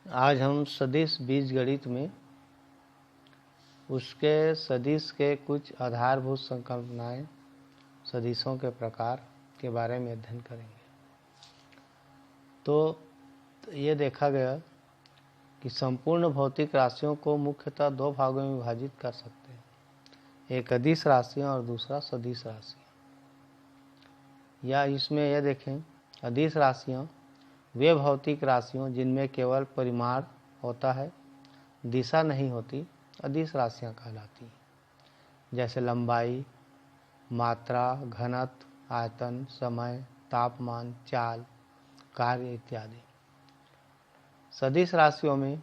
आज हम सदिश बीजगणित में उसके सदिश के कुछ आधारभूत संकल्पनाएं, सदिशों के प्रकार के बारे में अध्ययन करेंगे। तो ये देखा गया कि संपूर्ण भौतिक राशियों को मुख्यतः दो भागों में विभाजित कर सकते हैं, एक अदिश राशियाँ और दूसरा सदिश राशियाँ। या इसमें यह देखें, अदिश राशियाँ वे भौतिक राशियों जिनमें केवल परिमाण होता है, दिशा नहीं होती, अदिश राशियाँ कहलाती हैं। जैसे लंबाई, मात्रा, घनत्व, आयतन, समय, तापमान, चाल, कार्य इत्यादि। सदिश राशियों में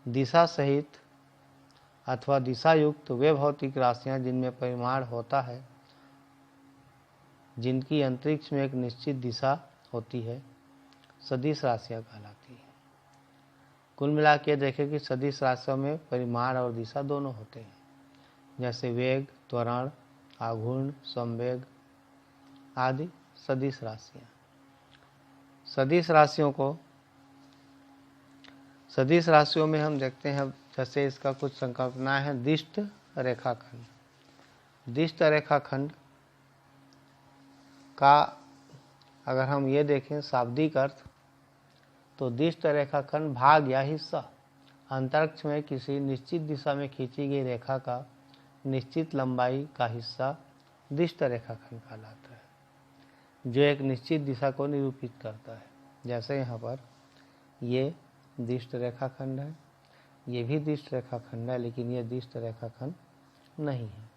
दिशा सहित अथवा दिशा युक्त वे भौतिक राशियाँ जिनमें परिमाण होता है, जिनकी अंतरिक्ष में एक निश्चित दिशा होती है, सदिश राशियाँ कहलाती हैं। कुल मिला के देखें कि सदिश राशियों में परिमाण और दिशा दोनों होते हैं, जैसे वेग, त्वरण, आघूर्ण, संवेग आदि सदिश राशियाँ। सदिश राशियों में हम देखते हैं, जैसे इसका कुछ संकल्पना है। दिष्ट रेखाखंड। दिष्ट रेखाखंड का अगर हम ये देखें शाब्दिक अर्थ, तो दिष्ट रेखाखंड भाग या हिस्सा, अंतरिक्ष में किसी निश्चित दिशा में खींची गई रेखा का निश्चित लंबाई का हिस्सा दिष्ट रेखाखंड कहलाता है, जो एक निश्चित दिशा को निरूपित करता है। जैसे यहाँ पर ये दिष्ट रेखाखंड है, ये भी दिष्ट रेखाखंड है, लेकिन ये दिष्ट रेखाखंड नहीं है।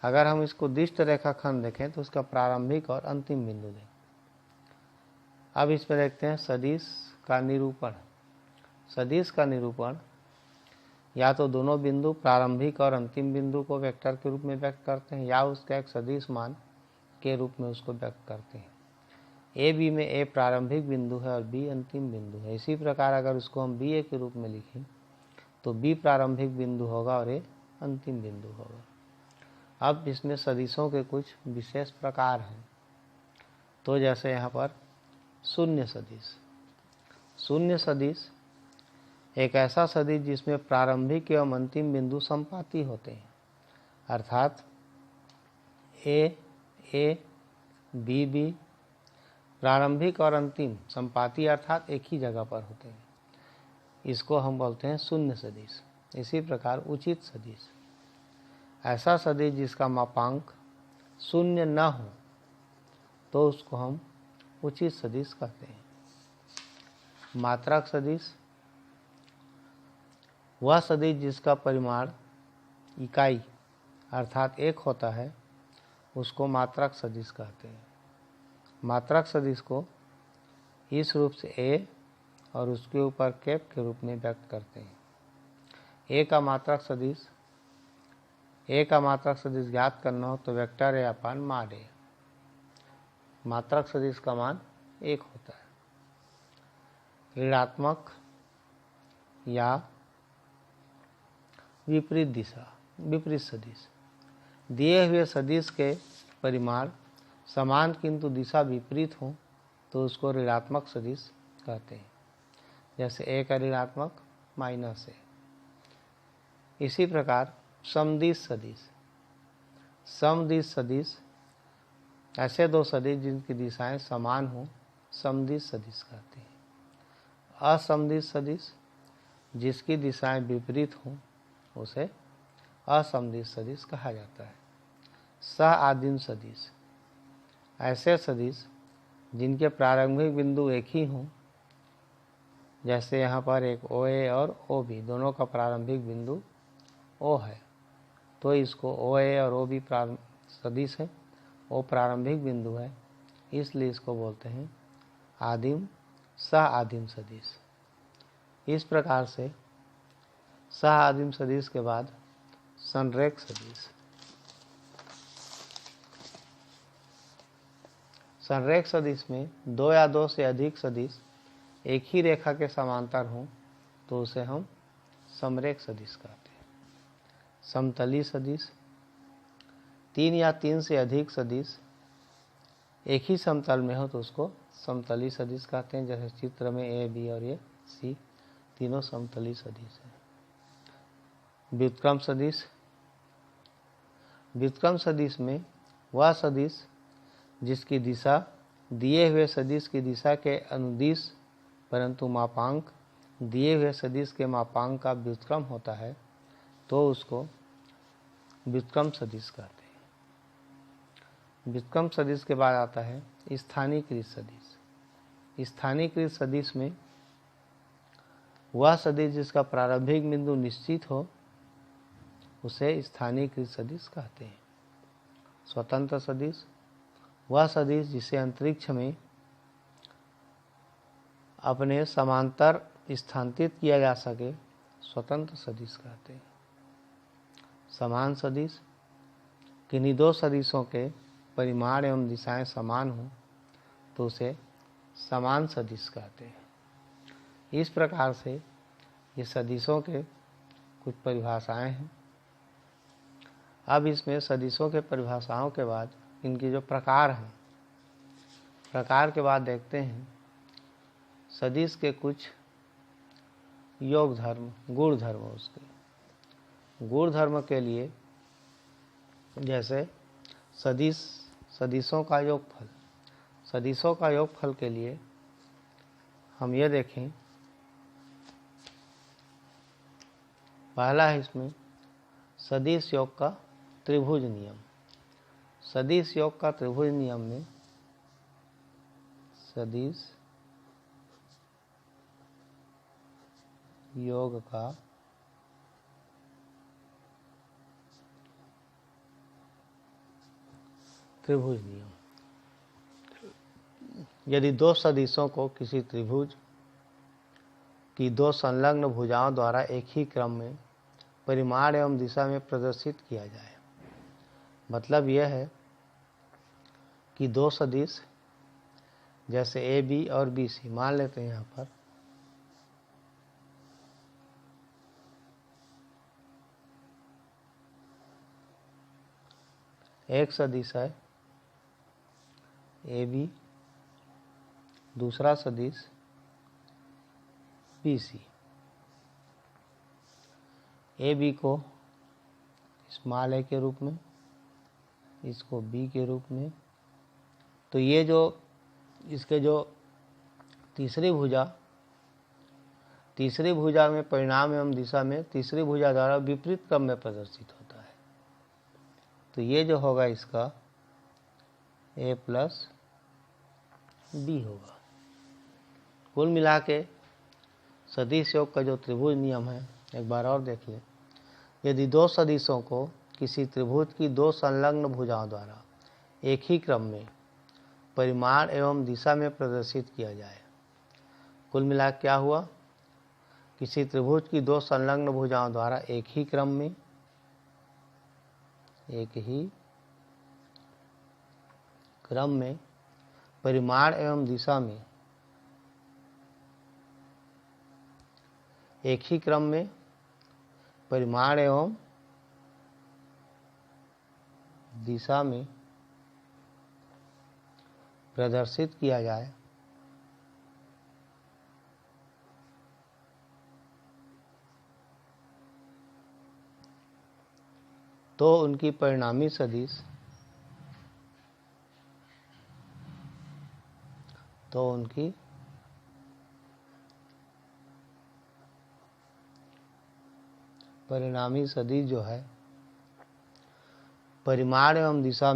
अगर हम इसको दिष्ट रेखाखंड देखें तो उसका प्रारंभिक और अंतिम बिंदु देखें। अब इसमें देखते हैं सदिश का निरूपण। सदिश का निरूपण या तो दोनों बिंदु प्रारंभिक और अंतिम बिंदु को वेक्टर के रूप में व्यक्त करते हैं, या उसका एक सदिश मान के रूप में उसको व्यक्त करते हैं। ए बी में ए प्रारंभिक बिंदु है और बी अंतिम बिंदु है। इसी प्रकार अगर उसको हम बी ए के रूप में लिखें तो बी प्रारंभिक बिंदु होगा और ए अंतिम बिंदु होगा। अब इसमें सदिशों के कुछ विशेष प्रकार हैं। तो जैसे यहाँ पर शून्य सदिश। शून्य सदिश एक ऐसा सदिश जिसमें प्रारंभिक एवं अंतिम बिंदु संपाती होते हैं, अर्थात ए बी बी प्रारंभिक और अंतिम संपाती अर्थात एक ही जगह पर होते हैं। इसको हम बोलते हैं शून्य सदिश। इसी प्रकार उचित सदिश, ऐसा सदिश जिसका मापांक शून्य न हो तो उसको हम उचित सदिश कहते हैं। मात्रक सदिश वह सदिश जिसका परिमाण इकाई अर्थात एक होता है, उसको मात्रक सदिश कहते हैं। मात्रक सदिश को इस रूप से ए और उसके ऊपर कैप के रूप में व्यक्त करते हैं। ए का मात्रक सदिश ज्ञात करना हो तो वेक्टर ए अपान मान ए। मात्रक सदिश का मान एक होता है। ऋणात्मक या विपरीत सदिश। दिए हुए सदिश के परिमाण समान किंतु दिशा विपरीत हो तो उसको ऋणात्मक सदिश कहते हैं। जैसे ए का ऋणात्मक माइनस ए। इसी प्रकार समदिश सदिश ऐसे दो सदिश जिनकी दिशाएं समान हो, समदिश सदिश कहते हैं। असमदिश सदिश जिसकी दिशाएं विपरीत हों, उसे असमदिश सदिश कहा जाता है। सह आदिम सदिश ऐसे सदिश जिनके प्रारंभिक बिंदु एक ही हों, जैसे यहाँ पर एक ओ ए और ओ बी दोनों का प्रारंभिक बिंदु ओ है, तो इसको ओ ए और ओ बी सदिश है, ओ प्रारंभिक बिंदु है, इसलिए इसको बोलते हैं सह आदिम सदिश। इस प्रकार से सह आदिम सदिश के बाद संरेख सदिश। संरेख सदिश में दो या दो से अधिक सदिश एक ही रेखा के समांतर हों तो उसे हम समरेख सदिश कहते हैं। समतली सदिश तीन या तीन से अधिक सदिश एक ही समतल में हो तो उसको समतली सदिश कहते हैं। जैसे चित्र में ए बी और ये सी, तीनों समतली सदिश है। व्युत्क्रम सदिश, व्युत्क्रम सदिश में वह सदिश जिसकी दिशा दिए हुए सदिश की दिशा के अनुदिश परंतु मापांक दिए हुए सदिश के मापांक का व्युत्क्रम होता है तो उसको व्युत्क्रम सदिश कहते हैं। व्युत्क्रम सदिश के बाद आता है स्थानीयकृत सदिश। स्थानीयकृत सदिश में वह सदिश जिसका प्रारंभिक बिंदु निश्चित हो उसे स्थानीयकृत सदिश कहते हैं। स्वतंत्र सदिश, वह सदिश जिसे अंतरिक्ष में अपने समांतर स्थानांतरित किया जा सके स्वतंत्र सदिश कहते हैं। समान सदिश, किन्हीं दो सदिशों के परिमाण एवं दिशाएं समान हों तो उसे समान सदिश कहते हैं। इस प्रकार से ये सदिशों के कुछ परिभाषाएं हैं। अब इसमें सदिशों के परिभाषाओं के बाद इनके जो प्रकार हैं, प्रकार के बाद देखते हैं सदिश के कुछ योग धर्म, गुण धर्म। उसके गुण धर्म के लिए जैसे सदिशों का योगफल, सदिशों का योगफल के लिए हम ये देखें, पहला है इसमें सदिश योग का त्रिभुज नियम। सदिश योग का त्रिभुज नियम में सदिश योग का त्रिभुज नियम, यदि दो सदिशों को किसी त्रिभुज की दो संलग्न भुजाओं द्वारा एक ही क्रम में परिमाण एवं दिशा में प्रदर्शित किया जाए, मतलब यह है कि दो सदिश जैसे ए बी और बी सी मान लेते हैं। यहाँ पर एक सदिश है ए बी, दूसरा सदिश बी सी। ए बी को स्मॉल ए के रूप में, इसको बी के रूप में, तो ये जो इसके जो तीसरी भुजा में परिणाम एवं दिशा में तीसरी भुजा द्वारा विपरीत क्रम में प्रदर्शित होता है। तो ये जो होगा इसका ए प्लस बी होगा। कुल मिला के सदिश योग का जो त्रिभुज नियम है, एक बार और देख ले। यदि दो सदिशों को किसी त्रिभुज की दो संलग्न भुजाओं द्वारा एक ही क्रम में परिमाण एवं दिशा में प्रदर्शित किया जाए, कुल मिला क्या हुआ, किसी त्रिभुज की दो संलग्न भुजाओं द्वारा एक ही क्रम में परिमाण एवं दिशा में एक ही क्रम में परिमाण एवं दिशा में प्रदर्शित किया जाए तो उनकी परिणामी सदिश जो है परिमाण एवं दिशा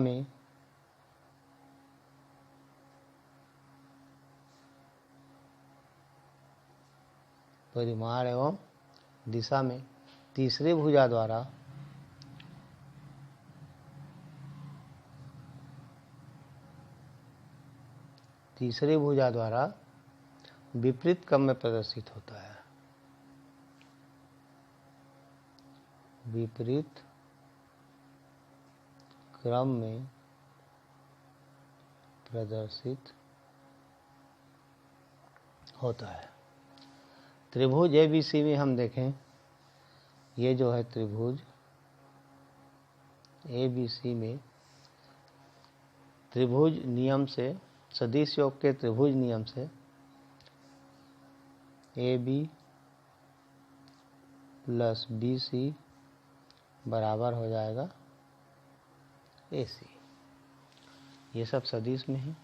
में तीसरी भुजा द्वारा विपरीत क्रम में प्रदर्शित होता है। विपरीत क्रम में प्रदर्शित होता है। त्रिभुज ABC में हम देखें, ये जो है त्रिभुज ABC में त्रिभुज नियम से, सदिश योग के त्रिभुज नियम से A B plus B C बराबर हो जाएगा ए सी। ये सब सदिश में है।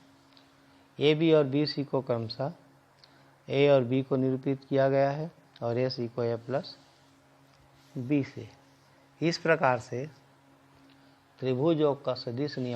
ए बी और बी सी को क्रमशः ए और बी को निरूपित किया गया है और ए सी को ए प्लस बी से। इस प्रकार से त्रिभुजों का सदिश नियम